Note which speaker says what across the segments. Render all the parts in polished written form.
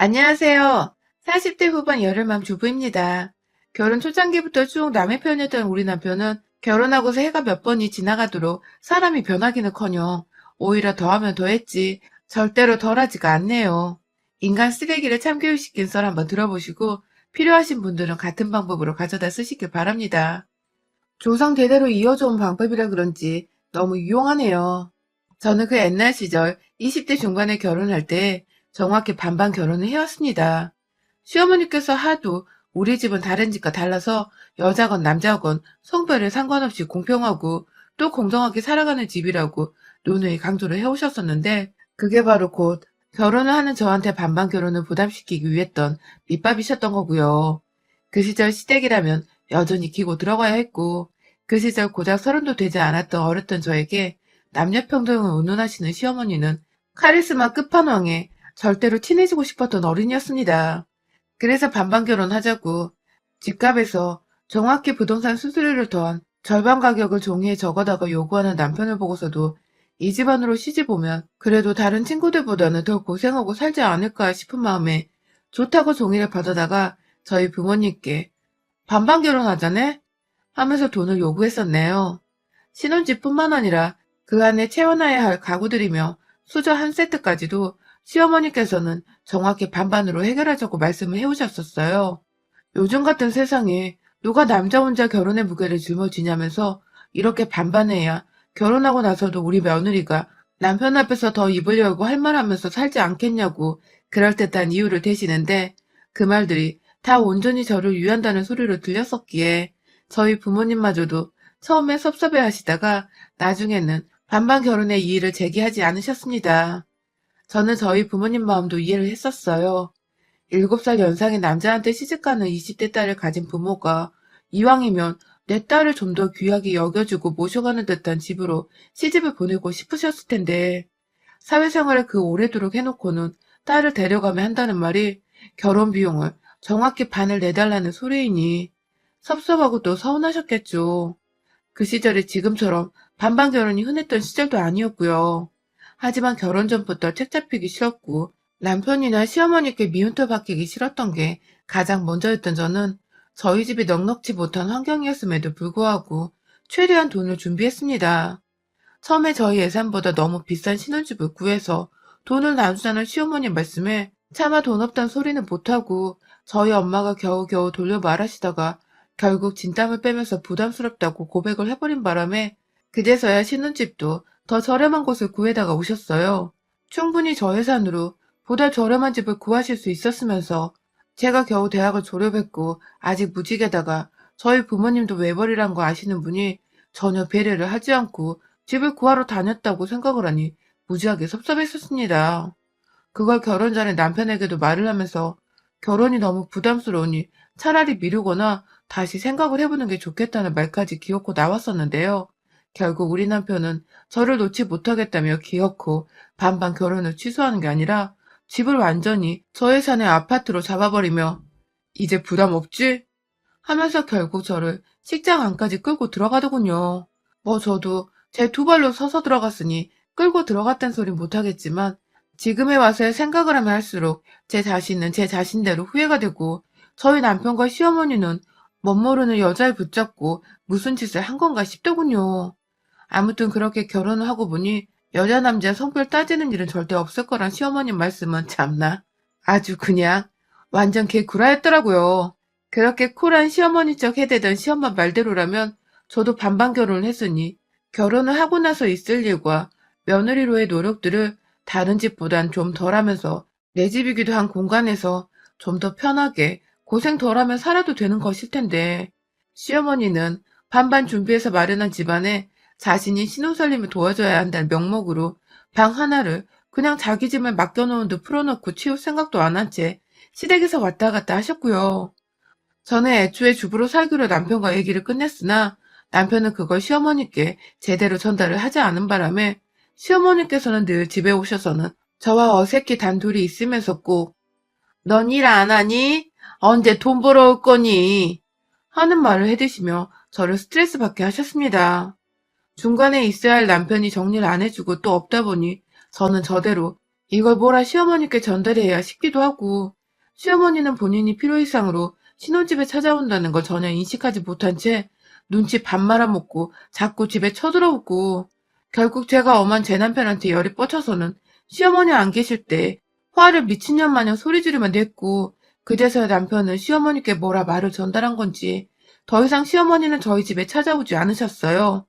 Speaker 1: 안녕하세요. 40대 후반 여름맘 주부입니다. 결혼 초창기부터 쭉 남의 편이었던 우리 남편은 결혼하고서 해가 몇 번이 지나가도록 사람이 변하기는커녕 오히려 더하면 더했지 절대로 덜하지가 않네요. 인간 쓰레기를 참교육시킨 썰 한번 들어보시고 필요하신 분들은 같은 방법으로 가져다 쓰시길 바랍니다. 조상 대대로 이어져 온 방법이라 그런지 너무 유용하네요. 저는 그 옛날 시절 20대 중반에 결혼할 때 정확히 반반 결혼을 해왔습니다. 시어머니께서 하도 우리 집은 다른 집과 달라서 여자건 남자건 성별에 상관없이 공평하고 또 공정하게 살아가는 집이라고 누누이 강조를 해오셨었는데 그게 바로 곧 결혼을 하는 저한테 반반 결혼을 부담시키기 위했던 밑밥이셨던 거고요. 그 시절 시댁이라면 여전히 기고 들어가야 했고 그 시절 고작 30도 되지 않았던 어렸던 저에게 남녀평등을 운운하시는 시어머니는 카리스마 끝판왕에 절대로 친해지고 싶었던 어른이었습니다. 그래서 반반 결혼하자고 집값에서 정확히 부동산 수수료를 더한 절반 가격을 종이에 적어다가 요구하는 남편을 보고서도 이 집안으로 시집 오면 그래도 다른 친구들보다는 더 고생하고 살지 않을까 싶은 마음에 좋다고 종이를 받아다가 저희 부모님께 반반 결혼하자네? 하면서 돈을 요구했었네요. 신혼집뿐만 아니라 그 안에 채워놔야 할 가구들이며 수저 한 세트까지도 시어머니께서는 정확히 반반으로 해결하자고 말씀을 해오셨었어요. 요즘 같은 세상에 누가 남자 혼자 결혼의 무게를 짊어지냐면서 이렇게 반반해야 결혼하고 나서도 우리 며느리가 남편 앞에서 더 입으려고 할 말하면서 살지 않겠냐고 그럴듯한 이유를 대시는데 그 말들이 다 온전히 저를 위한다는 소리로 들렸었기에 저희 부모님마저도 처음에 섭섭해 하시다가 나중에는 반반 결혼의 이의를 제기하지 않으셨습니다. 저는 저희 부모님 마음도 이해를 했었어요. 7살 연상의 남자한테 시집가는 20대 딸을 가진 부모가 이왕이면 내 딸을 좀 더 귀하게 여겨주고 모셔가는 듯한 집으로 시집을 보내고 싶으셨을 텐데 사회생활을 그 오래도록 해놓고는 딸을 데려가면 한다는 말이 결혼 비용을 정확히 반을 내달라는 소리이니 섭섭하고 또 서운하셨겠죠. 그 시절이 지금처럼 반반 결혼이 흔했던 시절도 아니었고요. 하지만 결혼 전부터 책 잡히기 싫었고 남편이나 시어머니께 미움터 받기기 싫었던 게 가장 먼저였던 저는 저희 집이 넉넉지 못한 환경이었음에도 불구하고 최대한 돈을 준비했습니다. 처음에 저희 예산보다 너무 비싼 신혼집을 구해서 돈을 나누자는 시어머니 말씀에 차마 돈 없단 소리는 못하고 저희 엄마가 겨우겨우 돌려 말하시다가 결국 진땀을 빼면서 부담스럽다고 고백을 해버린 바람에 그제서야 신혼집도 더 저렴한 곳을 구해다가 오셨어요. 충분히 저 예산으로 보다 저렴한 집을 구하실 수 있었으면서 제가 겨우 대학을 졸업했고 아직 무직에다가 저희 부모님도 외벌이란 거 아시는 분이 전혀 배려를 하지 않고 집을 구하러 다녔다고 생각을 하니 무지하게 섭섭했었습니다. 그걸 결혼 전에 남편에게도 말을 하면서 결혼이 너무 부담스러우니 차라리 미루거나 다시 생각을 해보는 게 좋겠다는 말까지 기어코 나왔었는데요. 결국 우리 남편은 저를 놓지 못하겠다며 기어코 반반 결혼을 취소하는 게 아니라 집을 완전히 저 예산의 아파트로 잡아버리며 이제 부담 없지? 하면서 결국 저를 식장 안까지 끌고 들어가더군요. 뭐 저도 제 두 발로 서서 들어갔으니 끌고 들어갔단 소린 못하겠지만 지금에 와서야 생각을 하면 할수록 제 자신은 제 자신대로 후회가 되고 저희 남편과 시어머니는 멋모르는 여자를 붙잡고 무슨 짓을 한 건가 싶더군요. 아무튼 그렇게 결혼을 하고 보니 여자 남자 성별 따지는 일은 절대 없을 거란 시어머님 말씀은 참나 아주 그냥 완전 개구라였더라고요. 그렇게 쿨한 시어머니 척 해대던 시엄마 말대로라면 저도 반반 결혼을 했으니 결혼을 하고 나서 있을 일과 며느리로의 노력들을 다른 집보단 좀 덜하면서 내 집이기도 한 공간에서 좀 더 편하게 고생 덜하며 살아도 되는 것일 텐데 시어머니는 반반 준비해서 마련한 집안에 자신이 신혼살림을 도와줘야 한다는 명목으로 방 하나를 그냥 자기 집에 맡겨놓은 듯 풀어놓고 치울 생각도 안 한 채 시댁에서 왔다 갔다 하셨고요. 저는 애초에 주부로 살기로 남편과 얘기를 끝냈으나 남편은 그걸 시어머니께 제대로 전달을 하지 않은 바람에 시어머니께서는 늘 집에 오셔서는 저와 어색히 단둘이 있으면서 꼭 "넌 일 안 하니? 언제 돈 벌어올 거니?" 하는 말을 해대시며 저를 스트레스 받게 하셨습니다. 중간에 있어야 할 남편이 정리를 안 해주고 또 없다 보니 저는 저대로 이걸 뭐라 시어머니께 전달해야 싶기도 하고, 시어머니는 본인이 필요 이상으로 신혼집에 찾아온다는 걸 전혀 인식하지 못한 채 눈치 밥 말아먹고 자꾸 집에 쳐들어오고, 결국 제가 엄한 제 남편한테 열이 뻗쳐서는 시어머니 안 계실 때 화를 미친년 마냥 소리 지르며 냈고, 그제서야 남편은 시어머니께 뭐라 말을 전달한 건지 더 이상 시어머니는 저희 집에 찾아오지 않으셨어요.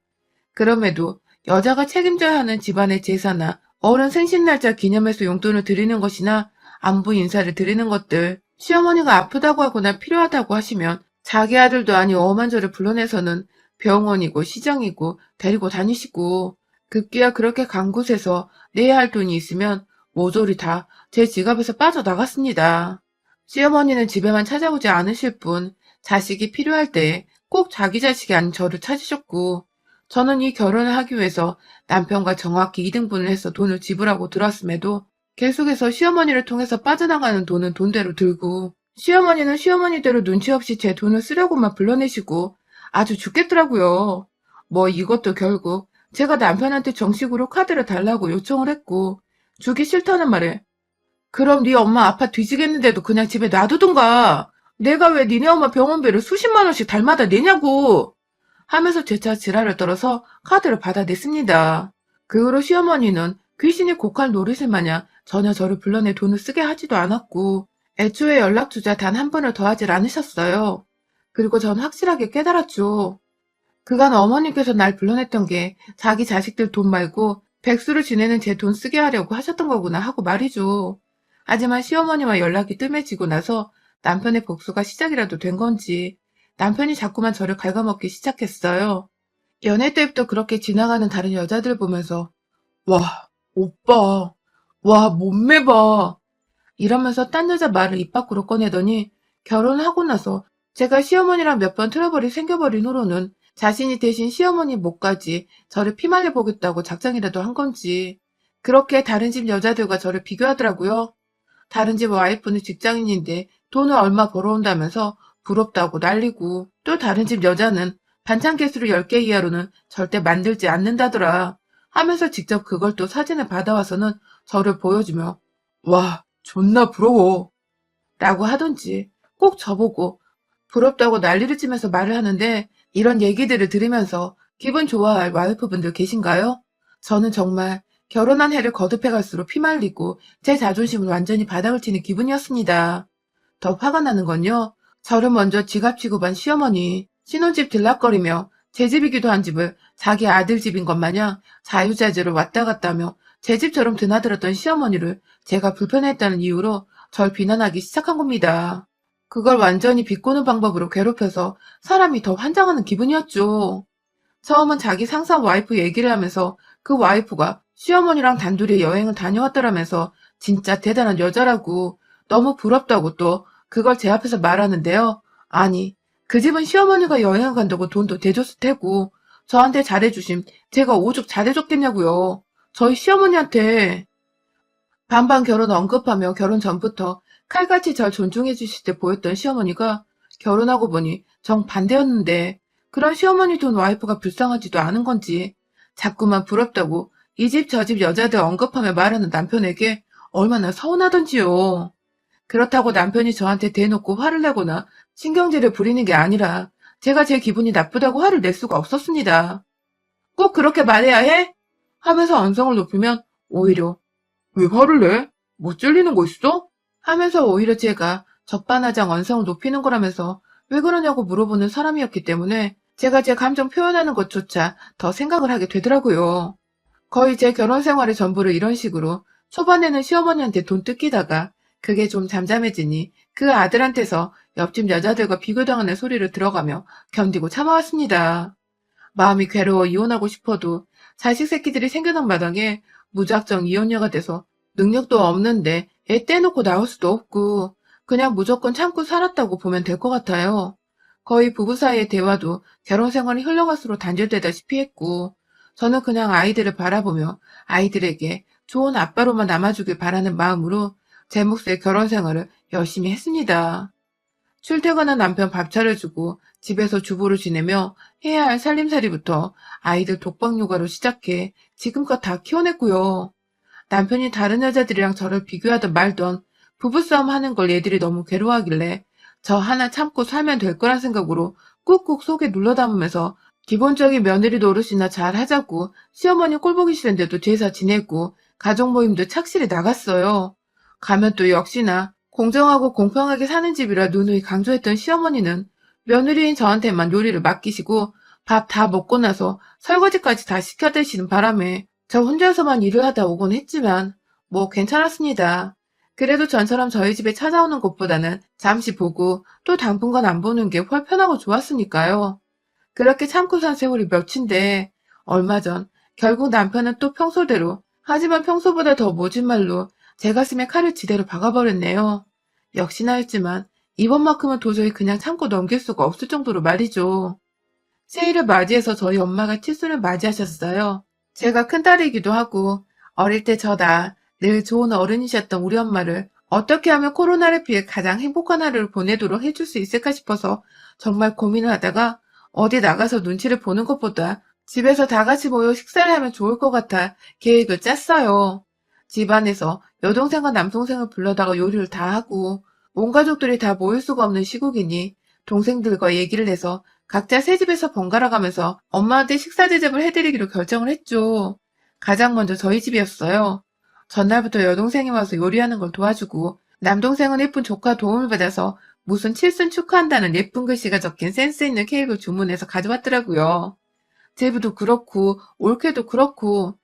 Speaker 1: 그럼에도 여자가 책임져야 하는 집안의 제사나 어른 생신날짜 기념해서 용돈을 드리는 것이나 안부 인사를 드리는 것들, 시어머니가 아프다고 하거나 필요하다고 하시면 자기 아들도 아닌 엄한 저를 불러내서는 병원이고 시장이고 데리고 다니시고, 급기야 그렇게 간 곳에서 내야 할 돈이 있으면 모조리 다 제 지갑에서 빠져나갔습니다. 시어머니는 집에만 찾아오지 않으실 뿐 자식이 필요할 때 꼭 자기 자식이 아닌 저를 찾으셨고, 저는 이 결혼을 하기 위해서 남편과 정확히 2등분을 해서 돈을 지불하고 들었음에도 계속해서 시어머니를 통해서 빠져나가는 돈은 돈대로 들고, 시어머니는 시어머니대로 눈치 없이 제 돈을 쓰려고만 불러내시고 아주 죽겠더라고요. 뭐 이것도 결국 제가 남편한테 정식으로 카드를 달라고 요청을 했고, 주기 싫다는 말에 그럼 네 엄마 아파 뒤지겠는데도 그냥 집에 놔두든가. 내가 왜 니네 엄마 병원비를 수십만 원씩 달마다 내냐고. 하면서 재차 지랄을 떨어서 카드를 받아냈습니다. 그 후로 시어머니는 귀신이 고칼 노릇을 마냥 전혀 저를 불러내 돈을 쓰게 하지도 않았고, 애초에 연락주자 단 한 번을 더하질 않으셨어요. 그리고 전 확실하게 깨달았죠. 그간 어머니께서 날 불러냈던 게 자기 자식들 돈 말고 백수를 지내는 제 돈 쓰게 하려고 하셨던 거구나 하고 말이죠. 하지만 시어머니와 연락이 뜸해지고 나서 남편의 복수가 시작이라도 된 건지 남편이 자꾸만 저를 갉아먹기 시작했어요. 연애 때부터 그렇게 지나가는 다른 여자들 보면서 와, 오빠, 와, 몸매 봐. 이러면서 딴 여자 말을 입 밖으로 꺼내더니 결혼하고 나서 제가 시어머니랑 몇 번 트러블이 생겨버린 후로는 자신이 대신 시어머니 목까지 저를 피말려 보겠다고 작정이라도 한 건지 그렇게 다른 집 여자들과 저를 비교하더라고요. 다른 집 와이프는 직장인인데 돈을 얼마 벌어온다면서 부럽다고 난리고, 또 다른 집 여자는 반찬 개수를 10개 이하로는 절대 만들지 않는다더라 하면서 직접 그걸 또 사진을 받아와서는 저를 보여주며 와, 존나 부러워 라고 하던지 꼭 저보고 부럽다고 난리를 치면서 말을 하는데, 이런 얘기들을 들으면서 기분 좋아할 와이프분들 계신가요? 저는 정말 결혼한 해를 거듭해 갈수록 피말리고 제 자존심은 완전히 바닥을 치는 기분이었습니다. 더 화가 나는 건요, 저를 먼저 지갑 취급한 시어머니, 신혼집 들락거리며 제 집이기도 한 집을 자기 아들 집인 것 마냥 자유자재로 왔다 갔다 하며 제 집처럼 드나들었던 시어머니를 제가 불편했다는 이유로 절 비난하기 시작한 겁니다. 그걸 완전히 비꼬는 방법으로 괴롭혀서 사람이 더 환장하는 기분이었죠. 처음은 자기 상사 와이프 얘기를 하면서 그 와이프가 시어머니랑 단둘이 여행을 다녀왔더라면서 진짜 대단한 여자라고 너무 부럽다고 또 그걸 제 앞에서 말하는데요. 아니, 그 집은 시어머니가 여행을 간다고 돈도 대줬을 테고 저한테 잘해주심 제가 오죽 잘해줬겠냐고요. 저희 시어머니한테. 반반 결혼 언급하며 결혼 전부터 칼같이 절 존중해 주실 때 보였던 시어머니가 결혼하고 보니 정반대였는데, 그런 시어머니 돈 와이프가 불쌍하지도 않은 건지 자꾸만 부럽다고 이 집 저 집 여자들 언급하며 말하는 남편에게 얼마나 서운하던지요. 그렇다고 남편이 저한테 대놓고 화를 내거나 신경질을 부리는 게 아니라 제가 제 기분이 나쁘다고 화를 낼 수가 없었습니다. 꼭 그렇게 말해야 해? 하면서 언성을 높이면 오히려 왜 화를 내? 뭐 찔리는 거 있어? 하면서 오히려 제가 적반하장 언성을 높이는 거라면서 왜 그러냐고 물어보는 사람이었기 때문에 제가 제 감정 표현하는 것조차 더 생각을 하게 되더라고요. 거의 제 결혼 생활의 전부를 이런 식으로 초반에는 시어머니한테 돈 뜯기다가 그게 좀 잠잠해지니 그 아들한테서 옆집 여자들과 비교당하는 소리를 들어가며 견디고 참아왔습니다. 마음이 괴로워 이혼하고 싶어도 자식 새끼들이 생겨난 마당에 무작정 이혼녀가 돼서 능력도 없는데 애 떼놓고 나올 수도 없고 그냥 무조건 참고 살았다고 보면 될 것 같아요. 거의 부부 사이의 대화도 결혼 생활이 흘러갈수록 단절되다시피 했고, 저는 그냥 아이들을 바라보며 아이들에게 좋은 아빠로만 남아주길 바라는 마음으로 제 몫의 결혼 생활을 열심히 했습니다. 출퇴근한 남편 밥 차려주고 집에서 주부로 지내며 해야 할 살림살이부터 아이들 독박 육아로 시작해 지금껏 다 키워냈고요. 남편이 다른 여자들이랑 저를 비교하던 말던 부부싸움 하는 걸 얘들이 너무 괴로워하길래 저 하나 참고 살면 될 거란 생각으로 꾹꾹 속에 눌러 담으면서 기본적인 며느리 노릇이나 잘 하자고 시어머니 꼴보기 싫은데도 제사 지내고 가족 모임도 착실히 나갔어요. 가면 또 역시나 공정하고 공평하게 사는 집이라 누누이 강조했던 시어머니는 며느리인 저한테만 요리를 맡기시고 밥 다 먹고 나서 설거지까지 다 시켜드시는 바람에 저 혼자서만 일을 하다 오곤 했지만 뭐 괜찮았습니다. 그래도 전처럼 저희 집에 찾아오는 것보다는 잠시 보고 또 당분간 안 보는 게 훨 편하고 좋았으니까요. 그렇게 참고 산 세월이 몇인데 얼마 전 결국 남편은 또 평소대로 하지만 평소보다 더 모진 말로 제 가슴에 칼을 지대로 박아버렸네요. 역시나였지만 이번만큼은 도저히 그냥 참고 넘길 수가 없을 정도로 말이죠. 새해를 맞이해서 저희 엄마가 칠순을 맞이하셨어요. 제가 큰딸이기도 하고 어릴 때 저다 늘 좋은 어른이셨던 우리 엄마를 어떻게 하면 코로나를 피해 가장 행복한 하루를 보내도록 해줄 수 있을까 싶어서 정말 고민을 하다가 어디 나가서 눈치를 보는 것보다 집에서 다 같이 모여 식사를 하면 좋을 것 같아 계획을 짰어요. 집안에서 여동생과 남동생을 불러다가 요리를 다 하고 온 가족들이 다 모일 수가 없는 시국이니 동생들과 얘기를 해서 각자 새 집에서 번갈아 가면서 엄마한테 식사 대접을 해드리기로 결정을 했죠. 가장 먼저 저희 집이었어요. 전날부터 여동생이 와서 요리하는 걸 도와주고 남동생은 예쁜 조카 도움을 받아서 무슨 칠순 축하한다는 예쁜 글씨가 적힌 센스 있는 케이크를 주문해서 가져왔더라고요. 제부도 그렇고 올케도 그렇고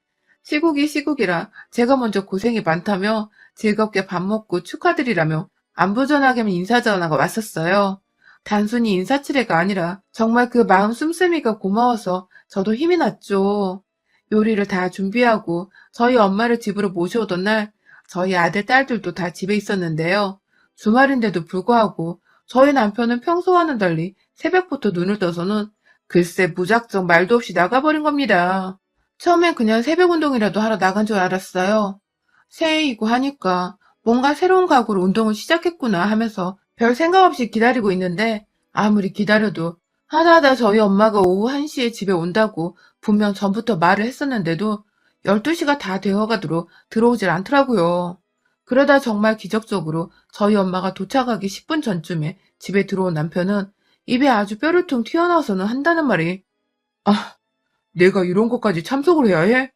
Speaker 1: 시국이 시국이라 제가 먼저 고생이 많다며 즐겁게 밥 먹고 축하드리라며 안부 전하기면 인사 전화가 왔었어요. 단순히 인사치레가 아니라 정말 그 마음 씀씀이가 고마워서 저도 힘이 났죠. 요리를 다 준비하고 저희 엄마를 집으로 모셔오던 날 저희 아들, 딸들도 다 집에 있었는데요. 주말인데도 불구하고 저희 남편은 평소와는 달리 새벽부터 눈을 떠서는 글쎄 무작정 말도 없이 나가버린 겁니다. 처음엔 그냥 새벽 운동이라도 하러 나간 줄 알았어요. 새해이고 하니까 뭔가 새로운 각오로 운동을 시작했구나 하면서 별 생각 없이 기다리고 있는데 아무리 기다려도 하다하다 저희 엄마가 오후 1시에 집에 온다고 분명 전부터 말을 했었는데도 12시가 다 되어가도록 들어오질 않더라고요. 그러다 정말 기적적으로 저희 엄마가 도착하기 10분 전쯤에 집에 들어온 남편은 입에 아주 뼈를 퉁 튀어나와서는 한다는 말이 아, 내가 이런 것까지 참석을 해야 해?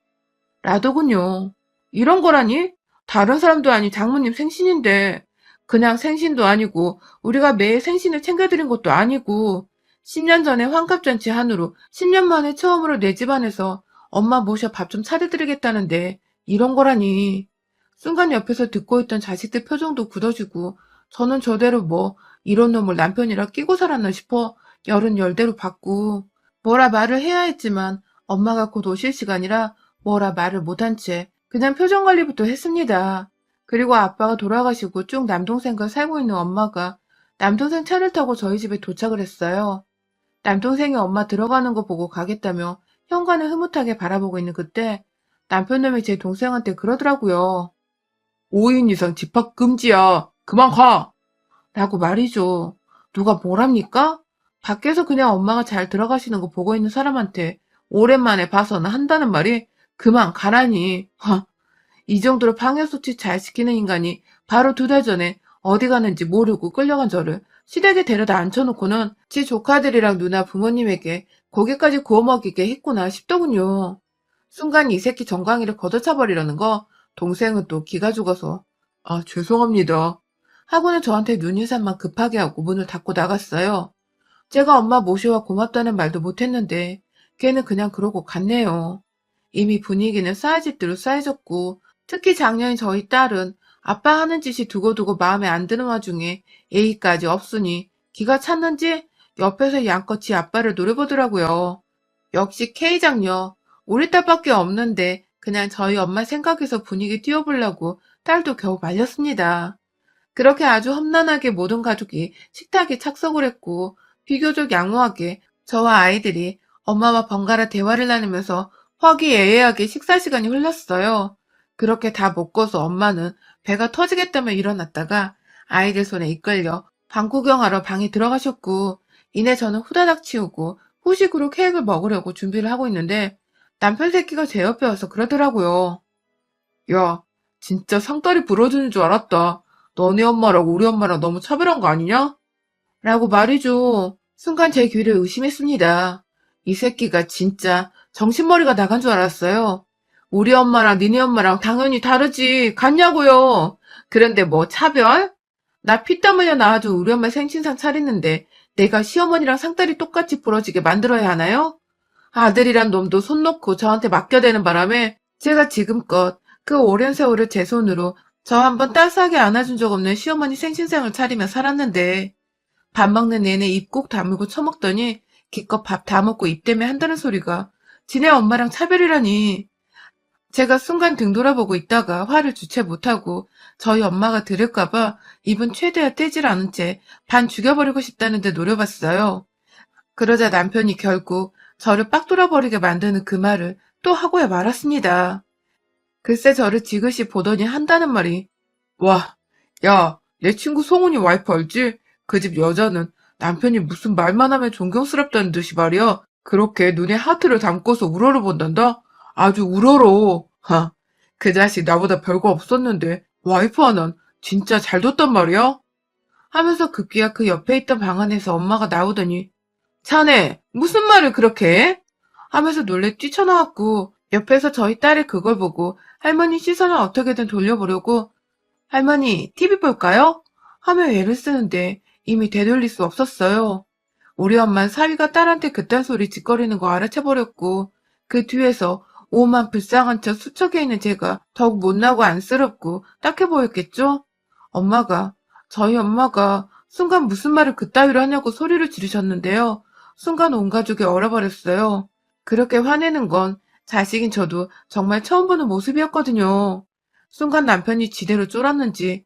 Speaker 1: 라더군요. 이런 거라니? 다른 사람도 아닌 장모님 생신인데 그냥 생신도 아니고 우리가 매일 생신을 챙겨드린 것도 아니고 10년 전에 환갑잔치 한우로 10년 만에 처음으로 내 집안에서 엄마 모셔 밥 좀 차려드리겠다는데 이런 거라니. 순간 옆에서 듣고 있던 자식들 표정도 굳어지고 저는 저대로 뭐 이런 놈을 남편이라 끼고 살았나 싶어 열은 열대로 받고 뭐라 말을 해야 했지만 엄마가 곧 오실 시간이라 뭐라 말을 못한 채 그냥 표정 관리부터 했습니다. 그리고 아빠가 돌아가시고 쭉 남동생과 살고 있는 엄마가 남동생 차를 타고 저희 집에 도착을 했어요. 남동생이 엄마 들어가는 거 보고 가겠다며 현관을 흐뭇하게 바라보고 있는 그때 남편놈이 제 동생한테 그러더라고요. 5인 이상 집합 금지야. 그만 가! 라고 말이죠. 누가 뭐랍니까? 밖에서 그냥 엄마가 잘 들어가시는 거 보고 있는 사람한테 오랜만에 봐서는 한다는 말이 그만 가라니. 이 정도로 방역수칙 잘 지키는 인간이 바로 2달 전에 어디 가는지 모르고 끌려간 저를 시댁에 데려다 앉혀놓고는 지 조카들이랑 누나 부모님에게 고기까지 구워 먹이게 했구나 싶더군요. 순간 이 새끼 정강이를 걷어차버리려는 거 동생은 또 기가 죽어서 아 죄송합니다 하고는 저한테 눈인사만 급하게 하고 문을 닫고 나갔어요. 제가 엄마 모시와 고맙다는 말도 못했는데 걔는 그냥 그러고 갔네요. 이미 분위기는 쌓여질 대로 쌓여졌고 특히 작년인 저희 딸은 아빠 하는 짓이 두고두고 마음에 안 드는 와중에 예의까지 없으니 기가 찼는지 옆에서 양껏 지 아빠를 노려보더라고요. 역시 K장녀. 우리 딸밖에 없는데 그냥 저희 엄마 생각해서 분위기 띄워보려고 딸도 겨우 말렸습니다. 그렇게 아주 험난하게 모든 가족이 식탁에 착석을 했고 비교적 양호하게 저와 아이들이 엄마와 번갈아 대화를 나누면서 화기애애하게 식사 시간이 흘렀어요. 그렇게 다 먹고서 엄마는 배가 터지겠다며 일어났다가 아이들 손에 이끌려 방 구경하러 방에 들어가셨고 이내 저는 후다닥 치우고 후식으로 케이크를 먹으려고 준비를 하고 있는데 남편 새끼가 제 옆에 와서 그러더라고요. 야, 진짜 상다리 부러지는 줄 알았다. 너네 엄마랑 우리 엄마랑 너무 차별한 거 아니냐? 라고 말이죠. 순간 제 귀를 의심했습니다. 이 새끼가 진짜 정신머리가 나간 줄 알았어요. 우리 엄마랑 니네 엄마랑 당연히 다르지. 같냐고요. 그런데 뭐 차별? 나 피땀 흘려 낳아준 우리 엄마 생신상 차리는데 내가 시어머니랑 상다리 똑같이 부러지게 만들어야 하나요? 아들이란 놈도 손 놓고 저한테 맡겨대는 바람에 제가 지금껏 그 오랜 세월을 제 손으로 저 한번 따스하게 안아준 적 없는 시어머니 생신상을 차리며 살았는데 밥 먹는 내내 입 꼭 다물고 처먹더니 기껏 밥 다 먹고 입 때문에 한다는 소리가 지네 엄마랑 차별이라니. 제가 순간 등 돌아보고 있다가 화를 주체 못하고 저희 엄마가 들을까봐 입은 최대한 떼질 않은 채 반 죽여버리고 싶다는데 노려봤어요. 그러자 남편이 결국 저를 빡 돌아버리게 만드는 그 말을 또 하고야 말았습니다. 글쎄 저를 지그시 보더니 한다는 말이 와, 야, 내 친구 송은이 와이프 알지? 그 집 여자는 남편이 무슨 말만 하면 존경스럽다는 듯이 말이야. 그렇게 눈에 하트를 담고서 우러러 본단다? 아주 우러러. 하, 그 자식 나보다 별거 없었는데 와이프 하나는 진짜 잘 뒀단 말이야? 하면서 급기야 그 옆에 있던 방 안에서 엄마가 나오더니 자네 무슨 말을 그렇게 해? 하면서 놀래 뛰쳐나왔고 옆에서 저희 딸이 그걸 보고 할머니 시선을 어떻게든 돌려보려고 할머니 TV 볼까요? 하며 애를 쓰는데 이미 되돌릴 수 없었어요. 우리 엄만 사위가 딸한테 그딴 소리 짓거리는 거 알아채버렸고 그 뒤에서 오만 불쌍한 척 수척에 있는 제가 더욱 못나고 안쓰럽고 딱해 보였겠죠? 저희 엄마가 순간 무슨 말을 그따위로 하냐고 소리를 지르셨는데요. 순간 온 가족이 얼어버렸어요. 그렇게 화내는 건 자식인 저도 정말 처음 보는 모습이었거든요. 순간 남편이 지대로 쫄았는지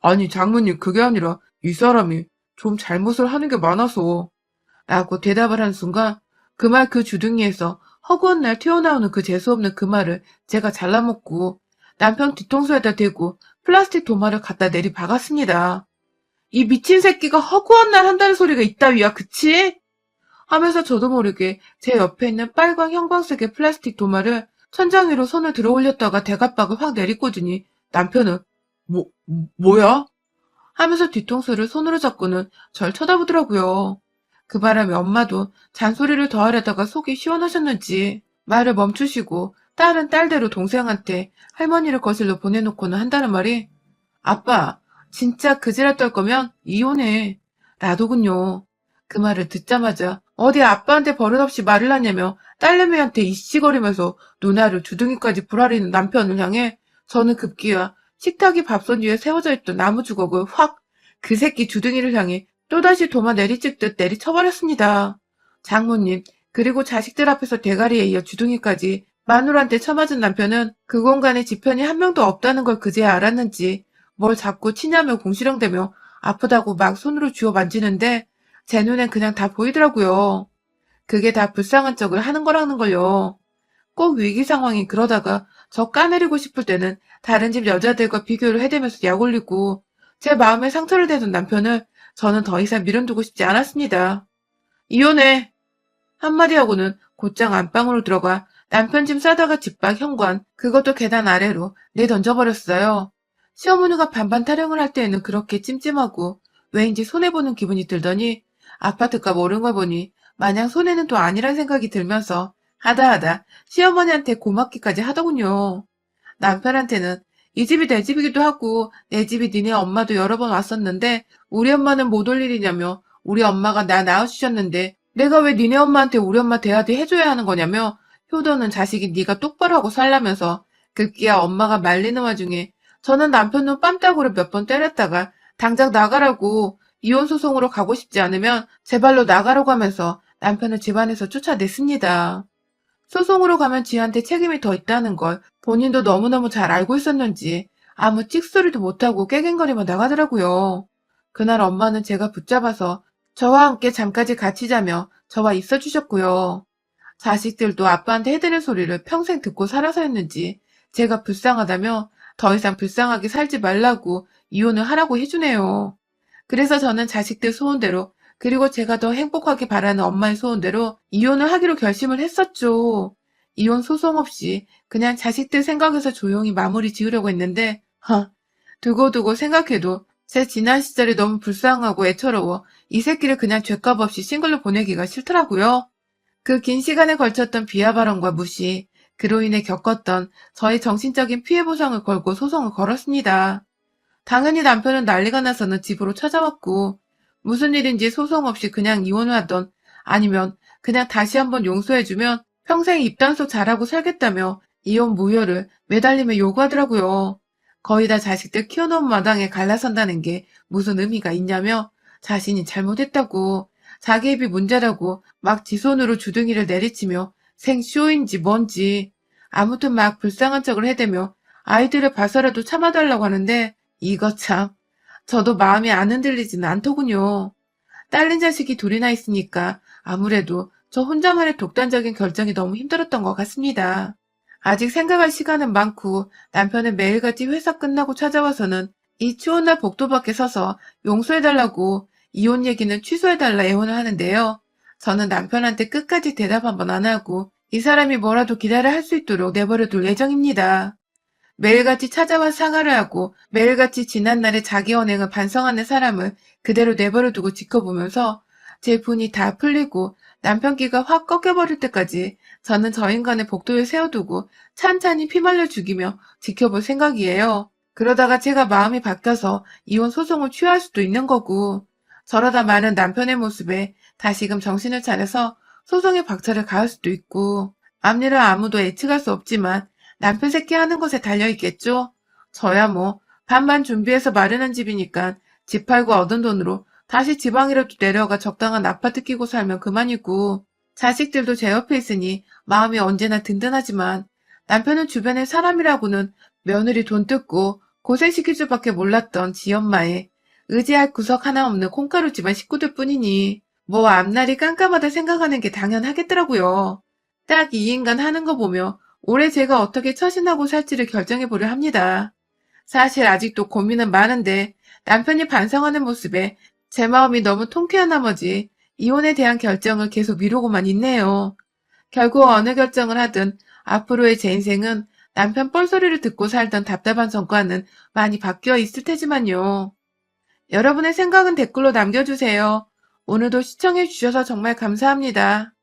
Speaker 1: 아니 장모님 그게 아니라 이 사람이 좀 잘못을 하는 게 많아서 라고 대답을 한 순간 그 말 그 주둥이에서 허구한 날 튀어나오는 그 재수없는 그 말을 제가 잘라먹고 남편 뒤통수에다 대고 플라스틱 도마를 갖다 내리 박았습니다. 이 미친 새끼가 허구한 날 한다는 소리가 있다위야, 그치? 하면서 저도 모르게 제 옆에 있는 빨강 형광색의 플라스틱 도마를 천장 위로 손을 들어 올렸다가 대갑박을 확 내리꽂으니 남편은 뭐야? 하면서 뒤통수를 손으로 잡고는 절 쳐다보더라고요. 그 바람에 엄마도 잔소리를 더 하려다가 속이 시원하셨는지 말을 멈추시고 딸은 딸대로 동생한테 할머니를 거실로 보내놓고는 한다는 말이 아빠, 진짜 그지랄 떨 거면 이혼해. 라더군요. 그 말을 듣자마자 어디 아빠한테 버릇없이 말을 하냐며 딸내미한테 이씨거리면서 누나를 주둥이까지 불아리는 남편을 향해 저는 급기야 식탁이 밥솥 위에 세워져 있던 나무 주걱을 확 그 새끼 주둥이를 향해 또다시 도마 내리찍듯 내리쳐버렸습니다. 장모님 그리고 자식들 앞에서 대가리에 이어 주둥이까지 마누라한테 쳐맞은 남편은 그 공간에 지편이 한 명도 없다는 걸 그제야 알았는지 뭘 자꾸 치냐며 궁시렁대며 아프다고 막 손으로 쥐어 만지는데 제 눈엔 그냥 다 보이더라고요. 그게 다 불쌍한 척을 하는 거라는 걸요. 꼭 위기 상황이 그러다가 저 까내리고 싶을 때는 다른 집 여자들과 비교를 해대면서 약 올리고 제 마음에 상처를 대던 남편을 저는 더 이상 미련두고 싶지 않았습니다. 이혼해! 한마디 하고는 곧장 안방으로 들어가 남편 짐 싸다가 집밖 현관, 그것도 계단 아래로 내던져버렸어요. 시어머니가 반반 타령을 할 때에는 그렇게 찜찜하고 왜인지 손해보는 기분이 들더니 아파트값 오른 걸 보니 마냥 손해는 또 아니란 생각이 들면서 하다 시어머니한테 고맙기까지 하더군요. 남편한테는 이 집이 내 집이기도 하고 내 집이 니네 엄마도 여러 번 왔었는데 우리 엄마는 못 올 일이냐며 우리 엄마가 나 낳아주셨는데 내가 왜 니네 엄마한테 우리 엄마 대하듯 해줘야 하는 거냐며 효도는 자식이 네가 똑바로 하고 살라면서 급기야 엄마가 말리는 와중에 저는 남편 눈 빰따구를 몇 번 때렸다가 당장 나가라고 이혼 소송으로 가고 싶지 않으면 제발로 나가라고 하면서 남편을 집안에서 쫓아냈습니다. 소송으로 가면 지한테 책임이 더 있다는 걸 본인도 너무너무 잘 알고 있었는지 아무 찍소리도 못하고 깨갱거리며 나가더라고요. 그날 엄마는 제가 붙잡아서 저와 함께 잠까지 같이 자며 저와 있어주셨고요. 자식들도 아빠한테 해드릴 소리를 평생 듣고 살아서였는지 제가 불쌍하다며 더 이상 불쌍하게 살지 말라고 이혼을 하라고 해주네요. 그래서 저는 자식들 소원대로 그리고 제가 더 행복하게 바라는 엄마의 소원대로 이혼을 하기로 결심을 했었죠. 이혼 소송 없이 그냥 자식들 생각해서 조용히 마무리 지으려고 했는데, 두고두고 생각해도 제 지난 시절이 너무 불쌍하고 애처로워 이 새끼를 그냥 죗값 없이 싱글로 보내기가 싫더라고요. 그 긴 시간에 걸쳤던 비하 발언과 무시, 그로 인해 겪었던 저의 정신적인 피해 보상을 걸고 소송을 걸었습니다. 당연히 남편은 난리가 나서는 집으로 찾아왔고, 무슨 일인지 소송 없이 그냥 이혼을 하던, 아니면 그냥 다시 한번 용서해주면 평생 입단속 잘하고 살겠다며 이혼 무효를 매달리며 요구하더라고요. 거의 다 자식들 키워놓은 마당에 갈라선다는 게 무슨 의미가 있냐며 자신이 잘못했다고, 자기 입이 문제라고 막 지 손으로 주둥이를 내리치며 생쇼인지 뭔지 아무튼 막 불쌍한 척을 해대며 아이들을 봐서라도 참아달라고 하는데, 이거 참, 저도 마음이 안 흔들리지는 않더군요. 딸린 자식이 둘이나 있으니까 아무래도 저 혼자만의 독단적인 결정이 너무 힘들었던 것 같습니다. 아직 생각할 시간은 많고 남편은 매일같이 회사 끝나고 찾아와서는 이 추운 날 복도 밖에 서서 용서해달라고 이혼 얘기는 취소해달라 애원을 하는데요. 저는 남편한테 끝까지 대답 한번 안 하고 이 사람이 뭐라도 기다려 할 수 있도록 내버려둘 예정입니다. 매일같이 찾아와 사과를 하고 매일같이 지난날의 자기 언행을 반성하는 사람을 그대로 내버려두고 지켜보면서 제 분이 다 풀리고 남편 끼가 확 꺾여버릴 때까지 저는 저 인간의 복도에 세워두고 찬찬히 피말려 죽이며 지켜볼 생각이에요. 그러다가 제가 마음이 바뀌어서 이혼 소송을 취할 수도 있는 거고, 저러다 마는 남편의 모습에 다시금 정신을 차려서 소송의 박차를 가할 수도 있고, 앞일을 아무도 예측할 수 없지만 남편 새끼 하는 것에 달려있겠죠? 저야 뭐 반반 준비해서 마련한 집이니까 집 팔고 얻은 돈으로 다시 지방이라도 내려가 적당한 아파트 끼고 살면 그만이고, 자식들도 제 옆에 있으니 마음이 언제나 든든하지만 남편은 주변의 사람이라고는 며느리 돈 뜯고 고생시킬 수밖에 몰랐던 지엄마의 의지할 구석 하나 없는 콩가루 집안 식구들 뿐이니 뭐 앞날이 깜깜하다 생각하는 게 당연하겠더라고요. 딱 이 인간 하는 거 보며 올해 제가 어떻게 처신하고 살지를 결정해보려 합니다. 사실 아직도 고민은 많은데 남편이 반성하는 모습에 제 마음이 너무 통쾌한 나머지 이혼에 대한 결정을 계속 미루고만 있네요. 결국 어느 결정을 하든 앞으로의 제 인생은 남편 뻘소리를 듣고 살던 답답한 전과는 많이 바뀌어 있을 테지만요. 여러분의 생각은 댓글로 남겨주세요. 오늘도 시청해주셔서 정말 감사합니다.